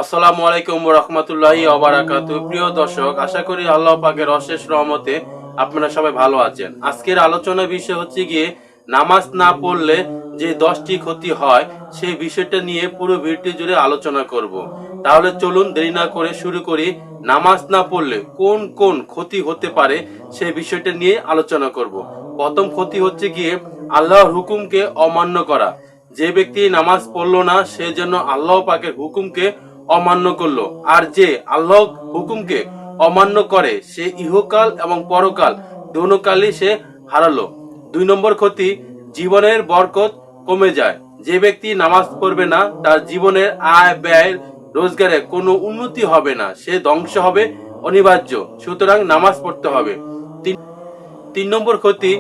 আসসালামু আলাইকুম ওয়া রাহমাতুল্লাহি ওয়া বারাকাতুহু। প্রিয় দর্শক, আশা করি আল্লাহ পাকের অশেষ রহমতে আপনারা সবাই ভালো আছেন। আজকের আলোচনার বিষয় হচ্ছে গিয়ে নামাজ না পড়লে যে 10টি ক্ষতি হয় সেই বিষয়টা নিয়ে পুরো ভিডিও জুড়ে আলোচনা করব। তাহলে চলুন দেরি না করে শুরু করি। নামাজ না পড়লে কোন কোন ক্ষতি হতে পারে সেই বিষয়টা নিয়ে আলোচনা করব। প্রথম ক্ষতি হচ্ছে গিয়ে আল্লাহর হুকুমকে অমান্য করা। যে ব্যক্তি নামাজ পড়লো না সে যেন আল্লাহ পাকের হুকুমকে অমান্য করলো, আর যে আল্লাহ হুকুমকে অমান্য করে সে ইহকাল এবং পরকাল দোনোকালই সে হারালো। 2 নম্বর ক্ষতি, জীবনের বরকত কমে যায়। যে ব্যক্তি নামাজ পড়বে না তার জীবনের আয় ব্যয় রোজগারে কোনো উন্নতি হবে না, সে ধ্বংস হবে অনিবার্য। সুতরাং নামাজ পড়তে হবে। 3 নম্বর ক্ষতি,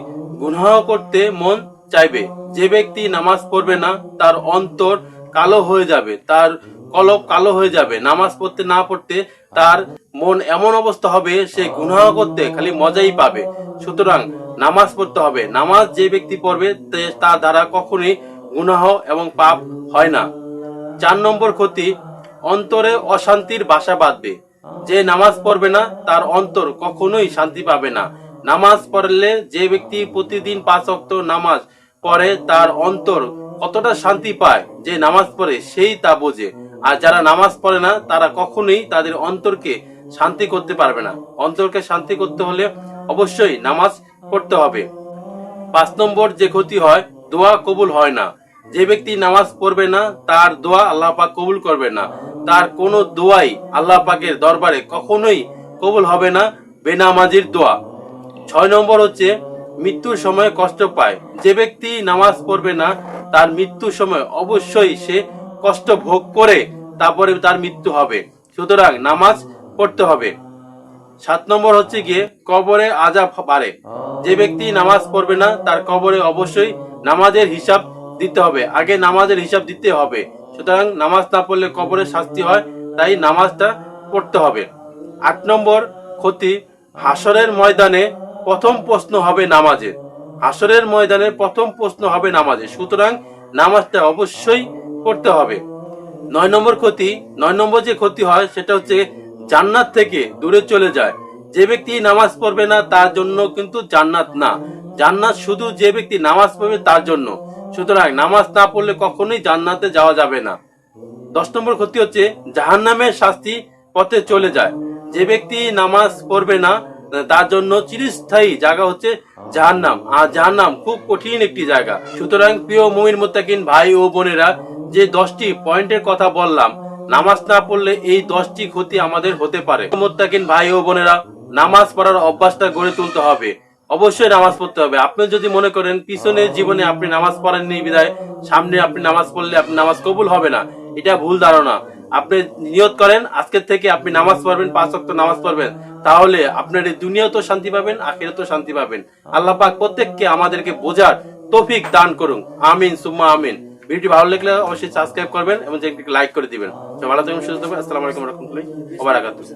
গুনাহ করতে মন চাইবে। যে ব্যক্তি নামাজ পড়বে না তার অন্তর কালো হয়ে যাবে, তার কলব কালো হয়ে যাবে। নামাজ পড়তে না পড়তে তার মন এমন অবস্থা হবে সে গুনাহ করতে খালি মজাই পাবে। সুতরাং নামাজ পড়তে হবে। নামাজ যে ব্যক্তি পড়বে তার দ্বারা কখনোই গুনাহ এবং পাপ হয় না। 4 নম্বর ক্ষতি, অন্তরে অশান্তির বাসা বাঁধবে। যে নামাজ পড়বে না তার অন্তর কখনোই শান্তি পাবে না। নামাজ পড়লে যে ব্যক্তি প্রতিদিন 5 ওয়াক্ত নামাজ পড়ে তার অন্তর কতটা শান্তি পায়, যে নামাজ পড়ে সেই তা বোঝে। আর যারা নামাজ পড়ে না তারা কখনোই তাদের অন্তরকে শান্তি করতে পারবে না। অন্তরকে শান্তি করতে হলে অবশ্যই নামাজ পড়তে হবে। 5 নম্বর যে ক্ষতি হয়, দোয়া কবুল হয় না। যে ব্যক্তি নামাজ পড়বে না তার দোয়া আল্লাহ পাক কবুল করবে না। তার কোনো দোয়াই আল্লাহ পাকের দরবারে কখনোই কবুল হবে না বেনামাজির দোয়া। 6 নম্বর হচ্ছে মৃত্যুর সময় কষ্ট পায়। যে ব্যক্তি নামাজ পড়বে না তার মৃত্যুর সময় অবশ্যই সে কষ্ট ভোগ করে তারপরে তার মৃত্যু হবে। সুতরাং নামাজ পড়তে হবে। 7 নম্বর হচ্ছে গিয়ে কবরে আযাব বাড়ে। যে ব্যক্তি নামাজ পড়বে না তার কবরে অবশ্যই নামাজের হিসাব দিতে হবে। আগে নামাজের হিসাব দিতে হবে। সুতরাং নামাজ না পড়লে কবরে শাস্তি হয়, তাই নামাজটা পড়তে হবে। 8 নম্বর ক্ষতি, হাসরের ময়দানে প্রথম প্রশ্ন হবে নামাজের। হাসরের ময়দানে প্রথম প্রশ্ন হবে নামাজের। সুতরাং নামাজটা অবশ্যই পড়তে হবে। 9 নম্বর ক্ষতি, 9 নম্বর যে ক্ষতি হয় সেটা হচ্ছে জান্নাত থেকে দূরে চলে যায়। যে ব্যক্তি নামাজ পড়বে না তার জন্য কিন্তু জান্নাত না, জান্নাত শুধু যে ব্যক্তি নামাজ পড়বে তার জন্য। সুতরাং নামাজ না পড়লে কখনোই জান্নাতে যাওয়া যাবে না। 10 নম্বর ক্ষতি হচ্ছে জাহান্নামের শাস্তি পথে চলে যায়। যে ব্যক্তি নামাজ পড়বে না তার জন্য চিরস্থায়ী জায়গা হচ্ছে জাহান্নাম, আর জাহান্নাম খুব কঠিন একটি জায়গা। সুতরাং প্রিয় মুমিন মুত্তাকিন ভাই ও বোনেরা, যে 10টি পয়েন্টের কথা বললাম, নামাজ না পড়লে এই 10টি ক্ষতি আমাদের হতে পারে। মুত্তাকিন ভাই ও বোনেরা, নামাজ পড়ার অভ্যাসটা গড়ে তুলতে হবে। অবশ্যই নামাজ পড়তে হবে। আপনি যদি মনে করেন পিছনের জীবনে আপনি নামাজ পড়েননি বিধায় সামনে আপনি নামাজ পড়লে আপনি নামাজ কবুল হবে না, এটা ভুল ধারণা। আপনি নিয়ত করেন আজকের থেকে আপনি নামাজ পড়বেন, 5 ওয়াক্ত নামাজ পড়বেন, তাহলে আপনার এই দুনিয়াতেও শান্তি পাবেন, আখিরাতেও শান্তি পাবেন। আল্লাহ পাক প্রত্যেককে আমাদেরকে বোঝার তৌফিক দান করুন। আমিন সুম্মা আমিন। ভিডিও ভালো লাগলে অবশ্যই সাবস্ক্রাইব করবেন এবং লাইক করে দিবেন। ভালো থাকবেন, সুস্থ থাকবেন। আসসালামু আলাইকুম ওয়া রাহমাতুল্লাহি ওয়া বারাকাতুহু।